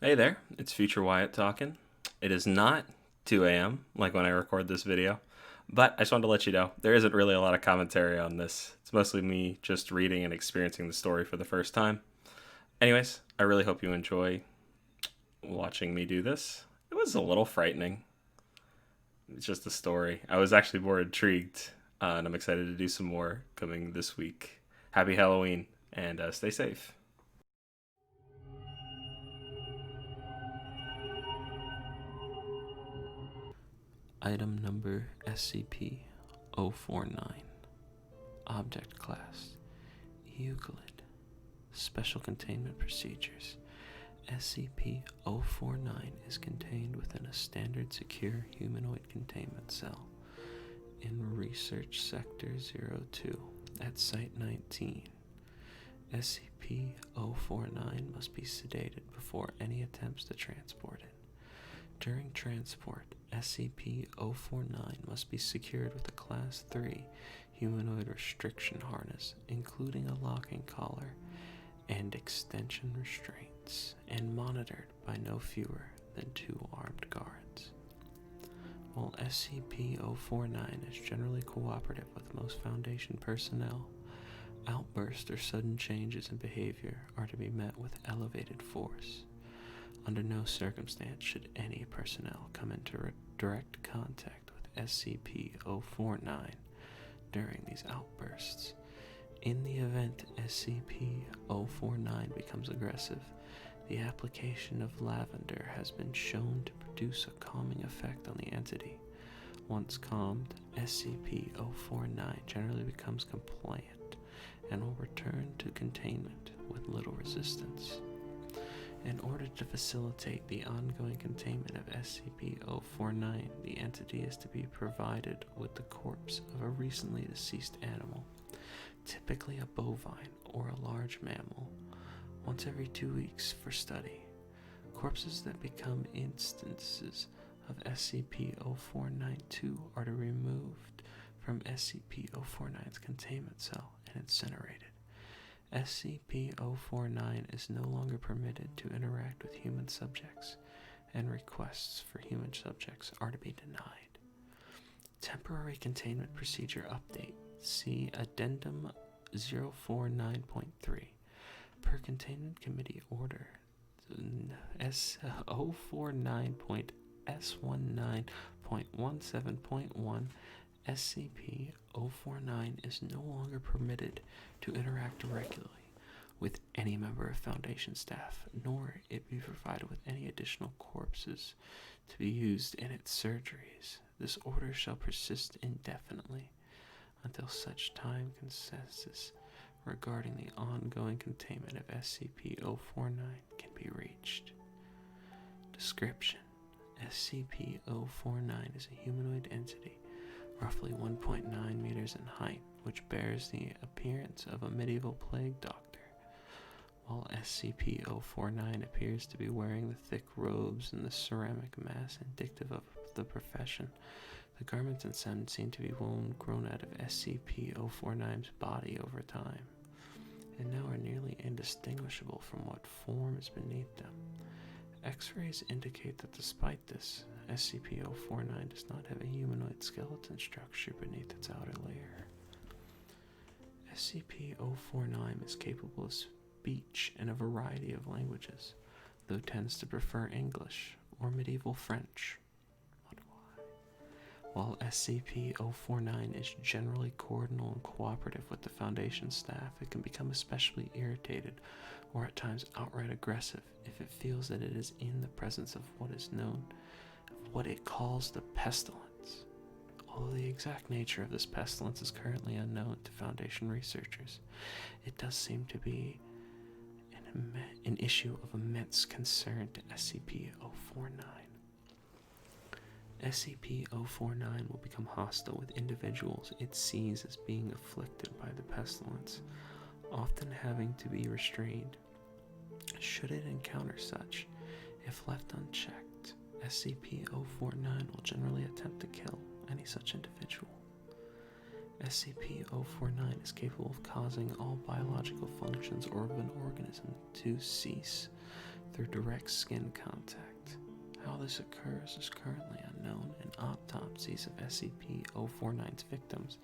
Hey there, it's Future Wyatt talking. It is not 2 a.m. like when I record this video, but I just wanted to let you know there isn't really a lot of commentary on this. It's mostly me just reading and experiencing the story for the first time. Anyways, I really hope you enjoy watching me do this. It was a little frightening. It's just a story. I was actually more intrigued, and I'm excited to do some more coming this week. Happy Halloween, and stay safe. Item number SCP-049. Object Class Euclid. Special Containment Procedures. SCP-049 is contained within a standard secure humanoid containment cell in Research Sector 02 at Site 19. SCP-049 must be sedated before any attempts to transport it. During transport, SCP-049 must be secured with a Class 3 humanoid restriction harness, including a locking collar and extension restraints, and monitored by no fewer than 2 armed guards. While SCP-049 is generally cooperative with most Foundation personnel, outbursts or sudden changes in behavior are to be met with elevated force. Under no circumstance should any personnel come into direct contact with SCP-049 during these outbursts. In the event SCP-049 becomes aggressive, the application of lavender has been shown to produce a calming effect on the entity. Once calmed, SCP-049 generally becomes compliant and will return to containment with little resistance. In order to facilitate the ongoing containment of SCP-049, the entity is to be provided with the corpse of a recently deceased animal, typically a bovine or a large mammal, once every 2 weeks for study. Corpses that become instances of SCP-049-2 are to be removed from SCP-049's containment cell and incinerated. SCP-049 is no longer permitted to interact with human subjects, and requests for human subjects are to be denied. Temporary Containment Procedure Update. See Addendum 049.3. Per Containment Committee Order S049.S19.17.1, SCP-049 is no longer permitted to interact regularly with any member of Foundation staff, nor it be provided with any additional corpses to be used in its surgeries. This order shall persist indefinitely until such time consensus regarding the ongoing containment of SCP-049 can be reached. Description: SCP-049 is a humanoid entity roughly 1.9 meters in height, which bears the appearance of a medieval plague doctor. While SCP-049 appears to be wearing the thick robes and the ceramic mask indicative of the profession, the garments inside seem to be grown out of SCP-049's body over time, and now are nearly indistinguishable from what form is beneath them. X-rays indicate that despite this, SCP-049 does not have a humanoid skeleton structure beneath its outer layer. SCP-049 is capable of speech in a variety of languages, though tends to prefer English or medieval French. While SCP-049 is generally cordial and cooperative with the Foundation staff, it can become especially irritated or at times outright aggressive if it feels that it is in the presence of what is known of what it calls the pestilence. Although the exact nature of this pestilence is currently unknown to Foundation researchers, it does seem to be an issue of immense concern to SCP-049. SCP-049 will become hostile with individuals it sees as being afflicted by the pestilence, often having to be restrained. Should it encounter such, if left unchecked, SCP-049 will generally attempt to kill any such individual. SCP-049 is capable of causing all biological functions of an organism to cease through direct skin contact. How this occurs is currently unknown, and autopsies of SCP-049's victims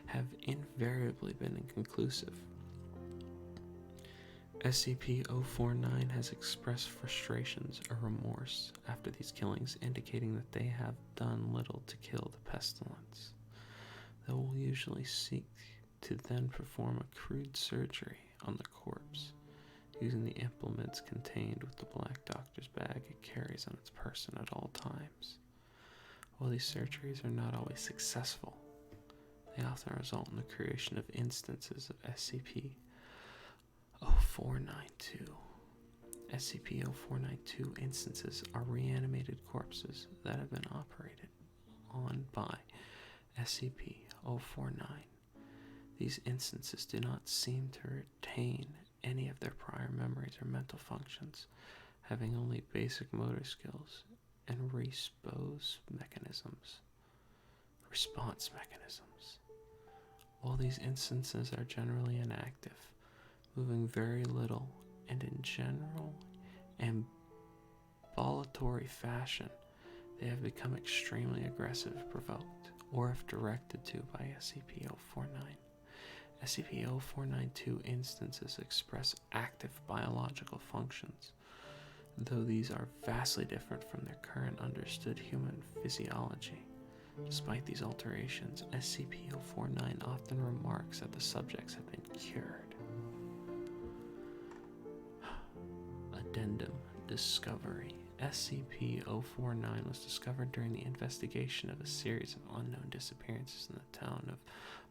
have invariably been inconclusive. SCP-049 has expressed frustrations or remorse after these killings, indicating that they have done little to kill the pestilence. They will usually seek to then perform a crude surgery on the corpse, using the implements contained with the Black Doctor's bag it carries on its person at all times. While these surgeries are not always successful, they often result in the creation of instances of SCP-0492. SCP-0492 instances are reanimated corpses that have been operated on by SCP-049. These instances do not seem to retain any of their prior memories or mental functions, having only basic motor skills and response mechanisms. While these instances are generally inactive, moving very little, and in general ambulatory fashion, they have become extremely aggressive if provoked, or if directed to by SCP-049. SCP-0492 instances express active biological functions, though these are vastly different from their current understood human physiology. Despite these alterations, SCP-049 often remarks that the subjects have been cured. Addendum Discovery. SCP-049 was discovered during the investigation of a series of unknown disappearances in the town of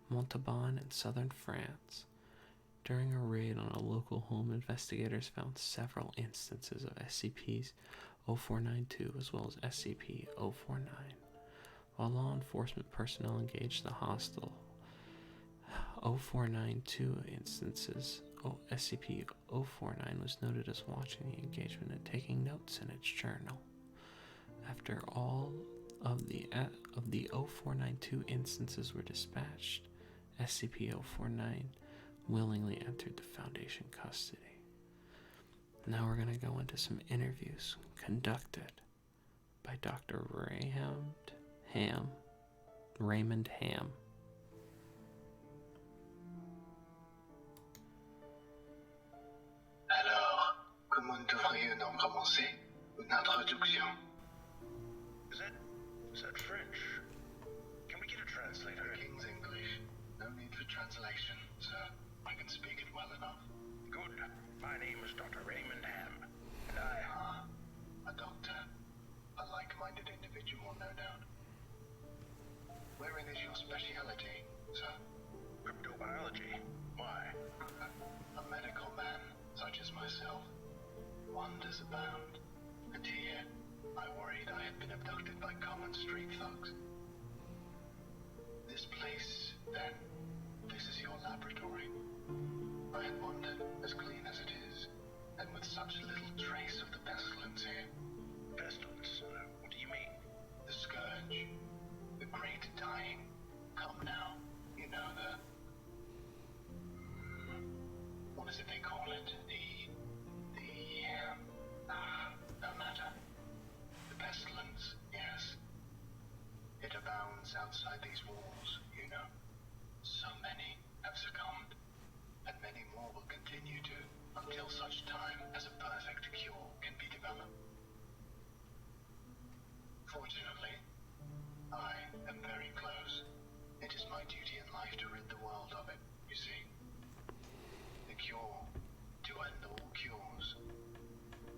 Montauban in southern France. During a raid on a local home, investigators found several instances of SCP-049-2 as well as SCP-049. While law enforcement personnel engaged the hostile 049-2 instances, SCP-049 was noted as watching the engagement and taking notes in its journal. After all of the 049-2 instances were dispatched, SCP-049 willingly entered the Foundation custody. Now we're going to go into some interviews conducted by Dr. Raymond Ham. Alors, comment devrions-nous commencer une introduction? Is that French? Can we get a translator? The King's English. No need for translation, sir. I can speak it well enough. Good. My name is Dr. Raymond Ham, and a doctor. A like-minded individual, no doubt. Wherein is your speciality, sir? Cryptobiology. Why? A medical man, such as myself. Wonders abound. And here, I worried I had been abducted by common street thugs. This place, then, this is your laboratory. I had wondered, as clean as it is, and with such little trace of the pestilence here. Pestilence? What do you mean? The scourge. The great dying. Come now. You know what is it they call it? No matter. The pestilence, yes. It abounds outside these walls, you know. So many have succumbed, and many more will continue to, until such time as a perfect cure can be developed. Fortunately, I am very close. It is my duty in life to rid the world of it, you see. The cure to end all cures.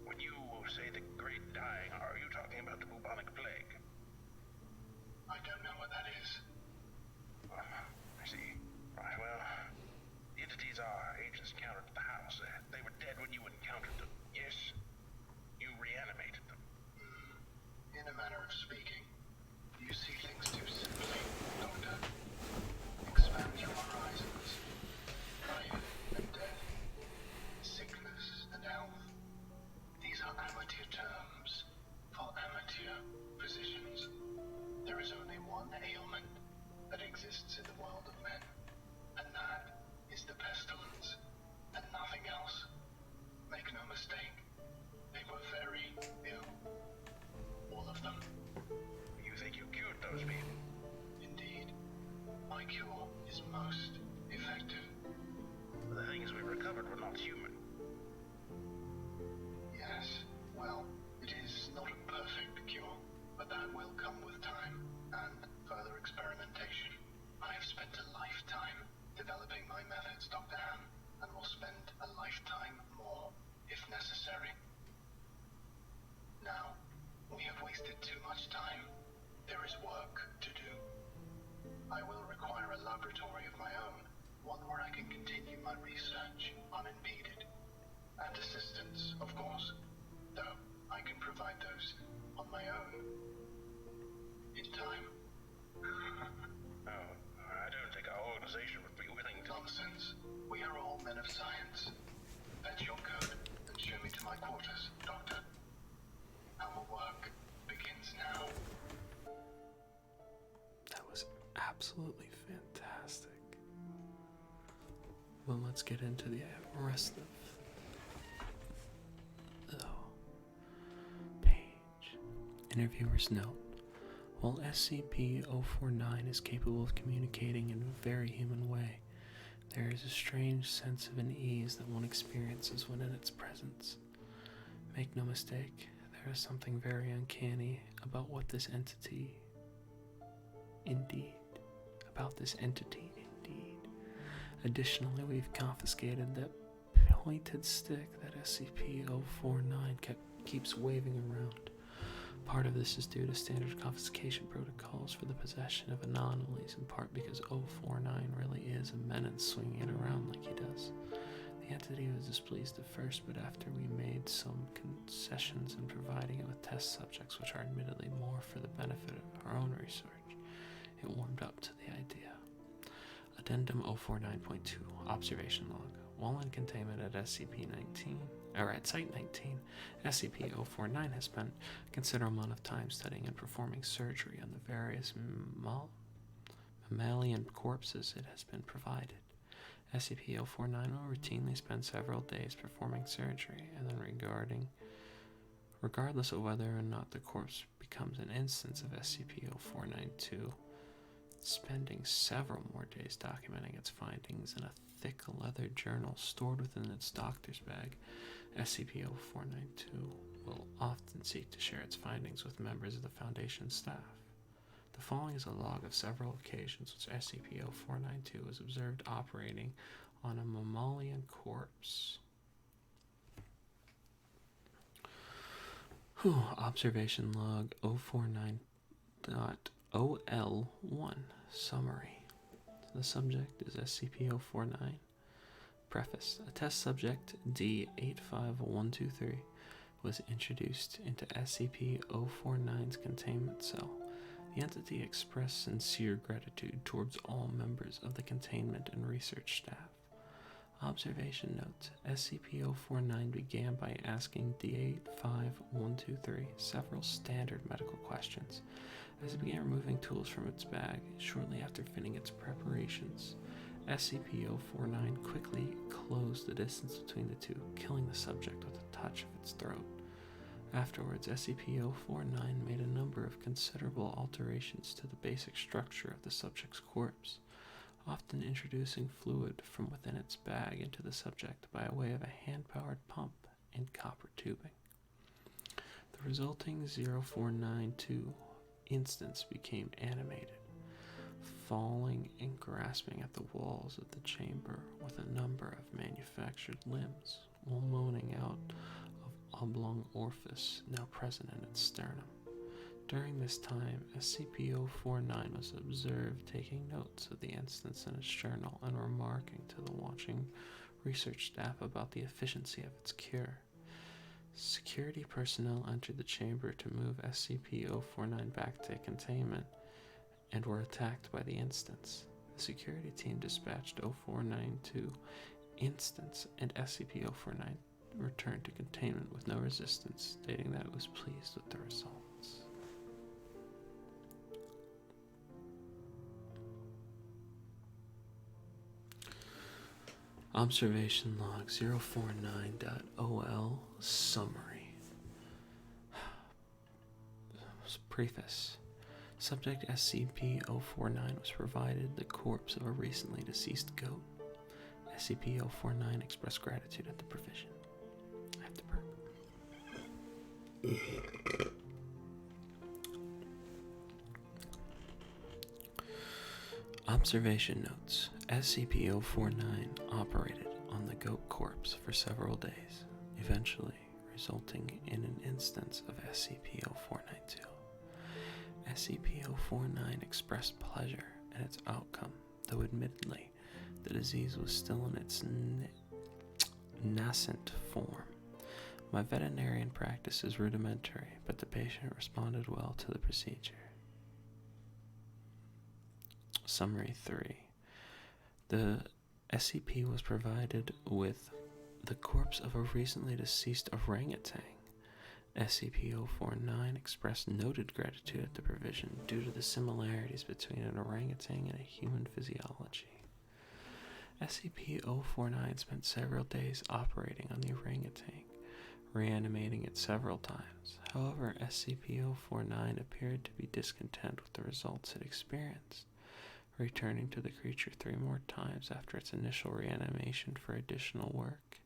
When you say the great dying, are you talking about the bubonic plague? I don't know what that is. I see. Right, well, the entities our agents encountered at the house, they were dead when you encountered them. Yes, you reanimated them. In a manner of speaking, you see things too simply, Doctor. Expand your horizons. Life and death. Sickness and health. These are amateur terms for amateur physicians. There is only one ailment that exists in the world of men, and that is the pestilence, and nothing else. Make no mistake, I will require a laboratory of my own, one where I can continue my research unimpeded. And assistance, of course, though I can provide those on my own. In time. Oh, I don't think our organization would be willing to... Nonsense. We are all men of science. Fetch your code and show me to my quarters, Doctor. Our work begins now. That was absolutely fantastic. Well, let's get into the rest of the page. Interviewer's note. While SCP-049 is capable of communicating in a very human way, there is a strange sense of unease that one experiences when in its presence. Make no mistake, there is something very uncanny about this entity. Indeed. Additionally, we've confiscated that pointed stick that SCP-049 keeps waving around. Part of this is due to standard confiscation protocols for the possession of anomalies, in part because 049 really is a menace swinging it around like he does. The entity was displeased at first, but after we made some concessions in providing it with test subjects, which are admittedly more for the benefit of our own research, it warmed up to the idea. Addendum 049.2 Observation Log. While in containment at Site 19, SCP-049 has spent a considerable amount of time studying and performing surgery on the various mammalian corpses it has been provided. SCP-049 will routinely spend several days performing surgery, and then regardless of whether or not the corpse becomes an instance of SCP-049-2, spending several more days documenting its findings in a thick leather journal stored within its doctor's bag. SCP-049-2 will often seek to share its findings with members of the Foundation staff. The following is a log of several occasions which SCP-049-2 was observed operating on a mammalian corpse. Observation log 049.OL1 Summary. The subject is SCP-049. Preface. A test subject, D-85123, was introduced into SCP-049's containment cell. The entity expressed sincere gratitude towards all members of the containment and research staff. Observation note. SCP-049 began by asking D-85123 several standard medical questions. As it began removing tools from its bag, shortly after finishing its preparations, SCP-049 quickly closed the distance between the two, killing the subject with a touch of its throat. Afterwards, SCP-049 made a number of considerable alterations to the basic structure of the subject's corpse, often introducing fluid from within its bag into the subject by way of a hand-powered pump and copper tubing. The resulting 049-2 instance became animated, falling and grasping at the walls of the chamber with a number of manufactured limbs, while moaning out of oblong orifice now present in its sternum. During this time, SCP-049 was observed taking notes of the instance in its journal and remarking to the watching research staff about the efficiency of its cure. Security personnel entered the chamber to move SCP-049 back to containment and were attacked by the instance. The security team dispatched 049-2 instance, and SCP-049 returned to containment with no resistance, stating that it was pleased with the results. Observation log 049.OL Summary. Preface. Subject SCP-049 was provided the corpse of a recently deceased goat. SCP-049 expressed gratitude at the provision. I have to burp. Observation notes. SCP-049 operated on the goat corpse for several days, eventually resulting in an instance of SCP-049-2. SCP-049 expressed pleasure and its outcome, though admittedly, the disease was still in its nascent form. My veterinarian practice is rudimentary, but the patient responded well to the procedure. Summary 3. The SCP was provided with the corpse of a recently deceased orangutan. SCP-049 expressed noted gratitude at the provision due to the similarities between an orangutan and a human physiology. SCP-049 spent several days operating on the orangutan, reanimating it several times. However, SCP-049 appeared to be discontent with the results it experienced, returning to the creature 3 more times after its initial reanimation for additional work.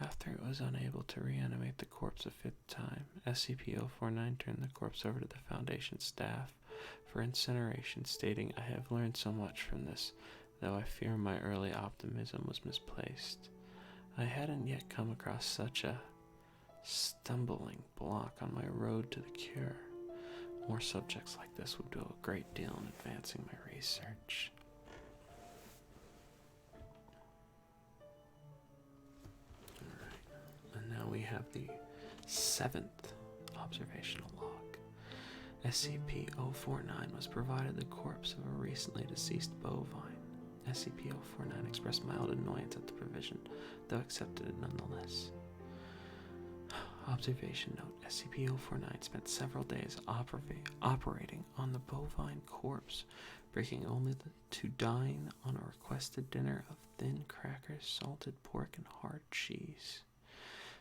After it was unable to reanimate the corpse a 5th time, SCP-049 turned the corpse over to the Foundation staff for incineration, stating, "I have learned so much from this, though I fear my early optimism was misplaced. I hadn't yet come across such a stumbling block on my road to the cure. More subjects like this would do a great deal in advancing my research." Alright, and now we have the 7th observational log. SCP-049 was provided the corpse of a recently deceased bovine. SCP-049 expressed mild annoyance at the provision, though accepted it nonetheless. Observation note: SCP-049 spent several days operating on the bovine corpse, breaking only to dine on a requested dinner of thin crackers, salted pork, and hard cheese.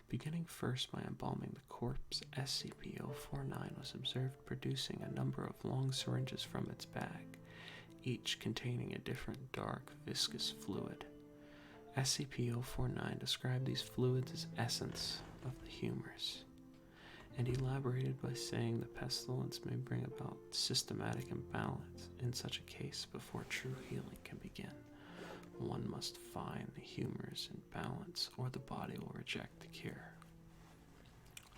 Beginning first by embalming the corpse, SCP-049 was observed producing a number of long syringes from its bag, each containing a different dark, viscous fluid. SCP-049 described these fluids as essence of the humors, and elaborated by saying the pestilence may bring about systematic imbalance. In such a case, before true healing can begin, one must find the humors in balance, or the body will reject the cure.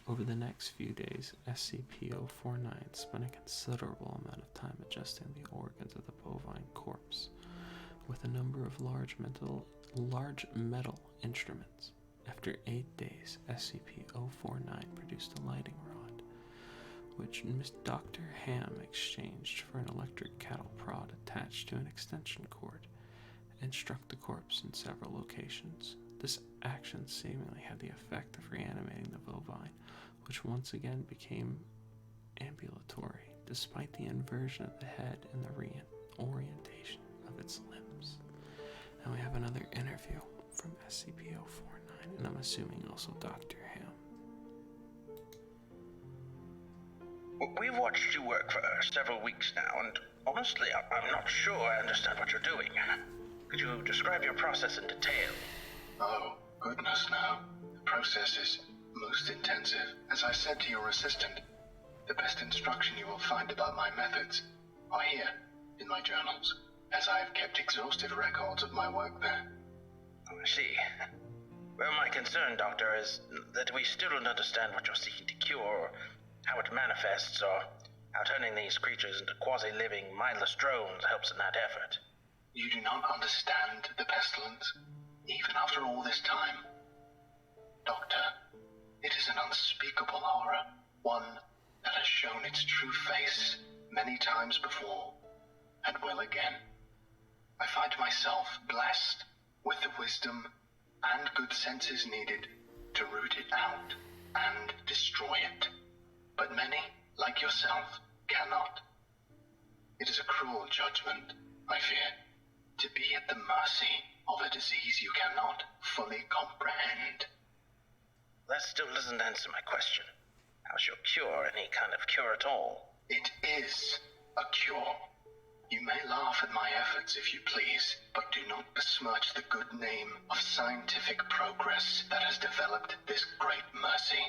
Over the next few days, SCP-049 spent a considerable amount of time adjusting the organs of the bovine corpse with a number of large metal instruments. After 8 days, SCP-049 produced a lighting rod, which Dr. Ham exchanged for an electric cattle prod attached to an extension cord, and struck the corpse in several locations. This action seemingly had the effect of reanimating the bovine, which once again became ambulatory, despite the inversion of the head and the reorientation of its limbs. And we have another interview from SCP-049, and I'm assuming also Dr. Ham. We've watched you work for several weeks now, and honestly, I'm not sure I understand what you're doing. Could you describe your process in detail? Oh, goodness no. The process is most intensive. As I said to your assistant, the best instruction you will find about my methods are here in my journals, as I have kept exhaustive records of my work there. Oh, I see. Well, my concern, Doctor, is that we still don't understand what you're seeking to cure, or how it manifests, or how turning these creatures into quasi-living, mindless drones helps in that effort. You do not understand the pestilence, even after all this time. Doctor, it is an unspeakable horror, one that has shown its true face many times before, and will again. I find myself blessed with the wisdom and good senses needed to root it out and destroy it. But many, like yourself, cannot. It is a cruel judgment, I fear, to be at the mercy of a disease you cannot fully comprehend. That still doesn't answer my question. How's your cure any kind of cure at all? It is a cure. You may laugh at my efforts if you please, but do not besmirch the good name of scientific progress that has developed this great mercy.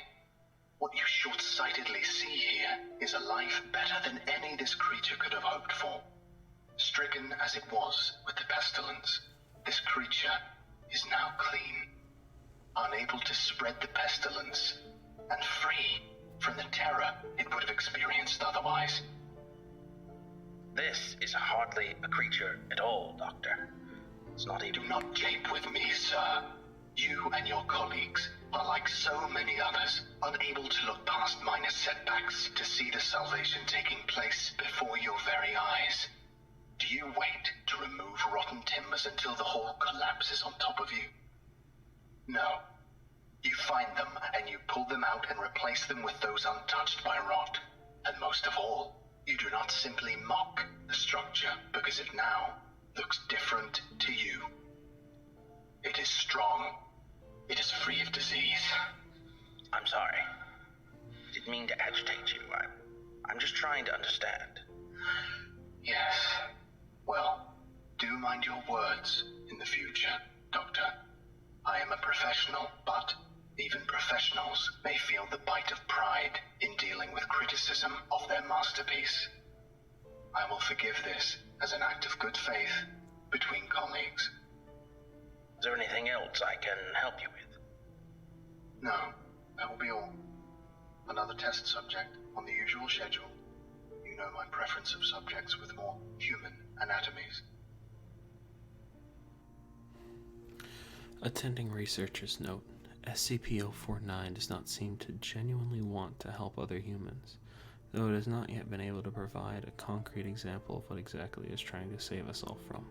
What you short-sightedly see here is a life better than any this creature could have hoped for. Stricken as it was with the pestilence, this creature is now clean, unable to spread the pestilence, and free from the terror it would have experienced otherwise. This is hardly a creature at all, Doctor. It's not even... Do not jape with me, sir. You and your colleagues are like so many others, unable to look past minor setbacks to see the salvation taking place before your very eyes. Do you wait to remove rotten timbers until the whole collapses on top of you? No. You find them and you pull them out and replace them with those untouched by rot. And most of all, you do not simply mock the structure because it now looks different to you. It is strong. It is free of disease. I'm sorry. Didn't mean to agitate you. I'm just trying to understand. Yes. Well, do mind your words in the future, Doctor. I am a professional, but even professionals may feel the bite of pride in dealing with criticism of their masterpiece. I will forgive this as an act of good faith between colleagues. Is there anything else I can help you with? No, that will be all. Another test subject on the usual schedule. You know my preference of subjects with more human anatomies. Attending researchers note, SCP-049 does not seem to genuinely want to help other humans, though it has not yet been able to provide a concrete example of what exactly it is trying to save us all from.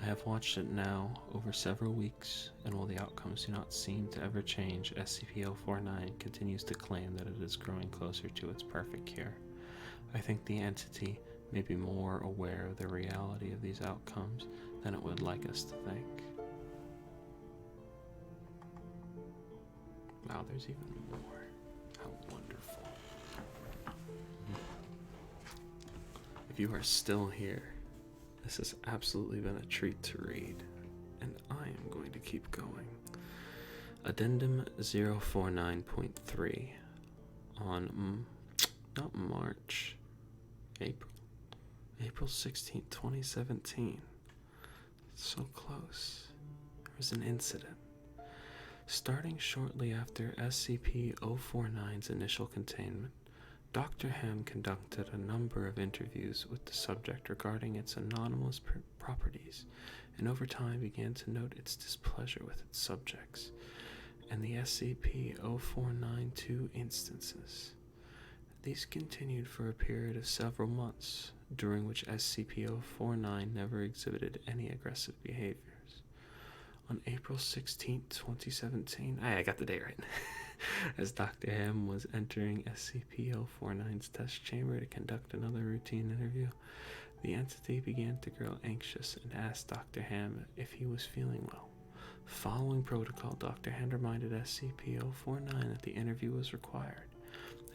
I have watched it now over several weeks, and while the outcomes do not seem to ever change, SCP-049 continues to claim that it is growing closer to its perfect cure. I think the entity may be more aware of the reality of these outcomes than it would like us to think. Wow, there's even more. How wonderful. If you are still here, this has absolutely been a treat to read, and I am going to keep going. Addendum 049.3 on April 16, 2017. So close. There was an incident. Starting shortly after SCP-049's initial containment, Dr. Ham conducted a number of interviews with the subject regarding its anomalous properties, and over time began to note its displeasure with its subjects and the SCP-049-2 instances. These continued for a period of several months, during which SCP-049 never exhibited any aggressive behaviors. On April 16, 2017, I got the date right, as Dr. Ham was entering SCP-049's test chamber to conduct another routine interview, the entity began to grow anxious and asked Dr. Ham if he was feeling well. Following protocol, Dr. Ham reminded SCP-049 that the interview was required,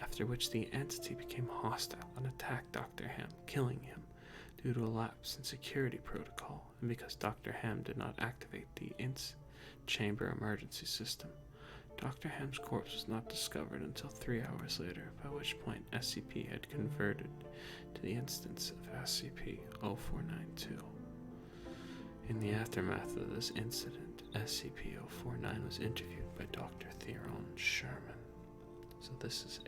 after which the entity became hostile and attacked Dr. Ham, killing him due to a lapse in security protocol and because Dr. Ham did not activate the chamber emergency system. Dr. Ham's corpse was not discovered until 3 hours later, by which point SCP had converted to the instance of SCP-049-2. In the aftermath of this incident, SCP-049 was interviewed by Dr. Theron Sherman. So this is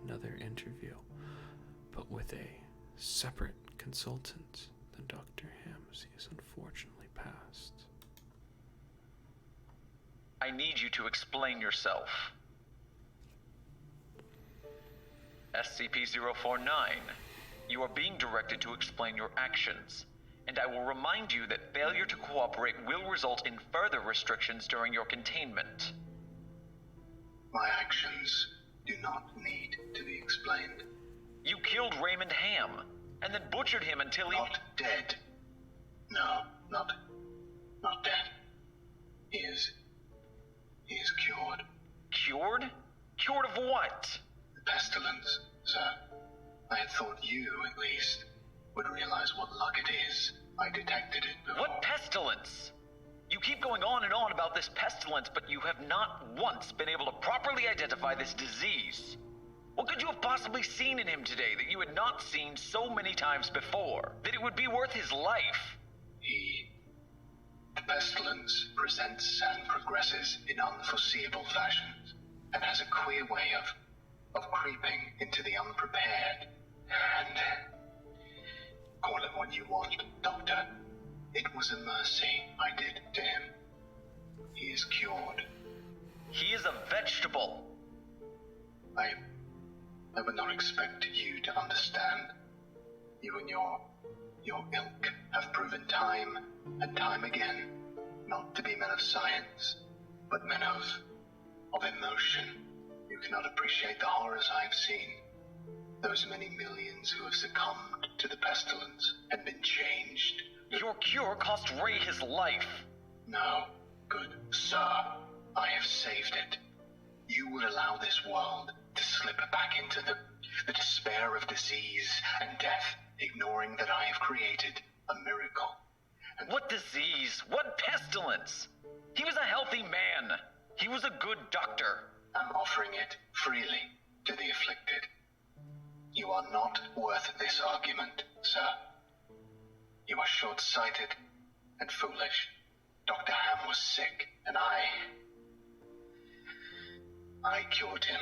another interview, but with a separate consultant than Dr. Ham's. He has unfortunately passed. I need you to explain yourself. SCP-049, you are being directed to explain your actions, and I will remind you that failure to cooperate will result in further restrictions during your containment. My actions do not need to be explained. You killed Raymond Ham, and then butchered him until he... Not dead. No, not dead. He is cured. Cured? Cured of what? The pestilence, sir. I had thought you, at least, would realize what luck it is. I detected it before. What pestilence? You keep going on and on about this pestilence, but you have not once been able to properly identify this disease. What could you have possibly seen in him today that you had not seen so many times before, that it would be worth his life? The pestilence presents and progresses in unforeseeable fashions, and has a queer way of creeping into the unprepared. And Call it what you want, Doctor. It was a mercy I did to him. He is cured. He is a vegetable. I would not expect you to understand. You and your ilk have proven time and time again not to be men of science, but men of emotion. You cannot appreciate the horrors I have seen. Those many millions who have succumbed to the pestilence and been changed. Your cure cost Ray his life. No, good sir, I have saved it. You would allow this world to slip back into the despair of disease and death, ignoring that I have created a miracle. And What disease? What pestilence? He was a healthy man. He was a good doctor. I'm offering it freely to the afflicted. You are not worth this argument, sir. You are short-sighted and foolish. Dr. Ham was sick, and I cured him.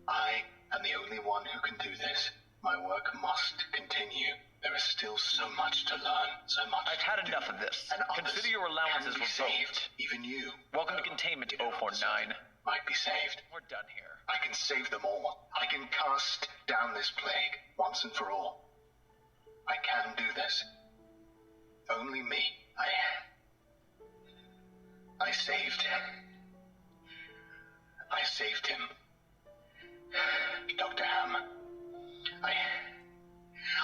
I am the only one who can do this. My work must continue. There is still so much to learn, so much I've had to enough do. of this. And others Consider your allowances can be revoked. saved. Even you. Welcome to containment, You know, 049. might be saved. We're done here. I can save them all. I can cast down this plague once and for all. I can do this. Only me. I saved him. Dr. Ham.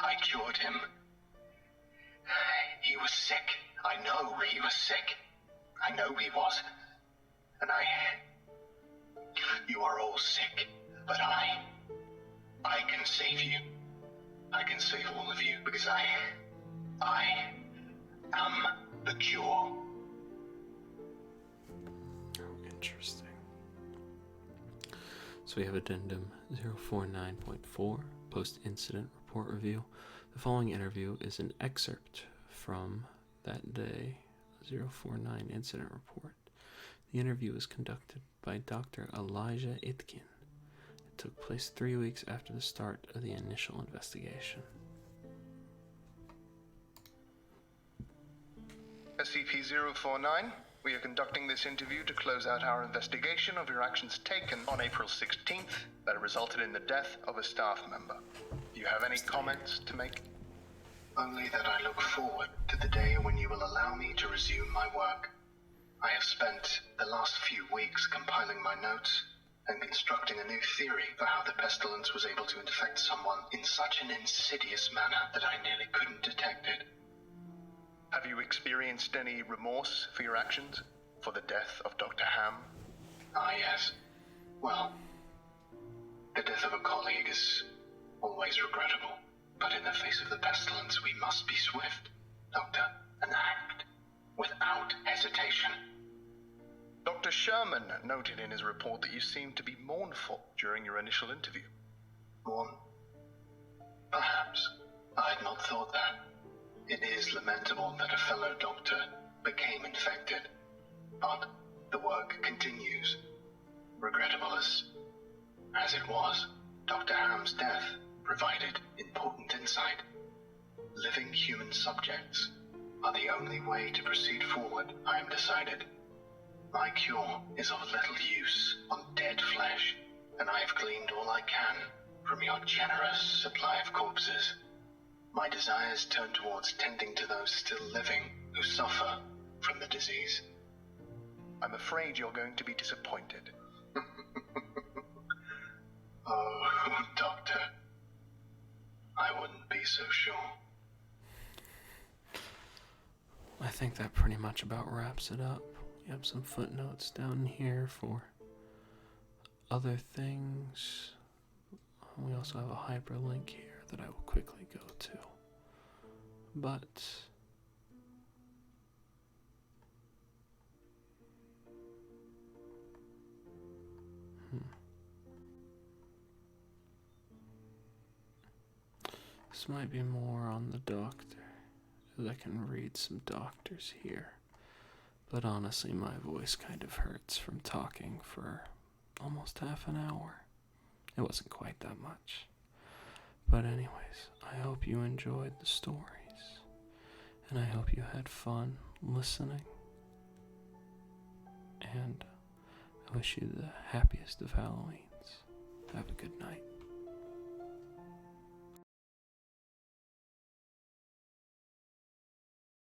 I cured him. He was sick. I know he was sick. I know he was. And you are all sick, but I can save you. I can save all of you because I am the cure. Oh, interesting. So we have addendum 049.4, post-incident report review. The following interview is an excerpt from that day 049 incident report. The interview was conducted by Dr. Elijah Itkin. It took place 3 weeks after the start of the initial investigation. SCP-049, we are conducting this interview to close out our investigation of your actions taken on April 16th that resulted in the death of a staff member. Do you have any comments to make? Only that I look forward to the day when you will allow me to resume my work. I have spent the last few weeks compiling my notes and constructing a new theory for how the pestilence was able to infect someone in such an insidious manner that I nearly couldn't detect it. Have you experienced any remorse for your actions? For the death of Dr. Ham? Ah, yes. Well, the death of a colleague is always regrettable. But in the face of the pestilence, we must be swift, Doctor, and act without hesitation. Dr. Sherman noted in his report that you seemed to be mournful during your initial interview. Mourn? Perhaps. I had not thought that. It is lamentable that a fellow doctor became infected, but the work continues. Regrettable as it was, Dr. Ham's death provided important insight. Living human subjects are the only way to proceed forward, I am decided. My cure is of little use on dead flesh, and I have gleaned all I can from your generous supply of corpses. My desires turn towards tending to those still living who suffer from the disease. I'm afraid you're going to be disappointed. Oh, Doctor. I wouldn't be so sure. I think that pretty much about wraps it up. You have some footnotes down here for other things. We also have a hyperlink here that I will quickly go to. But this might be more on the doctor, as I can read some doctors here. But honestly, my voice kind of hurts from talking for almost half an hour. It wasn't quite that much. But anyways, I hope you enjoyed the stories, and I hope you had fun listening, and I wish you the happiest of Halloweens. Have a good night.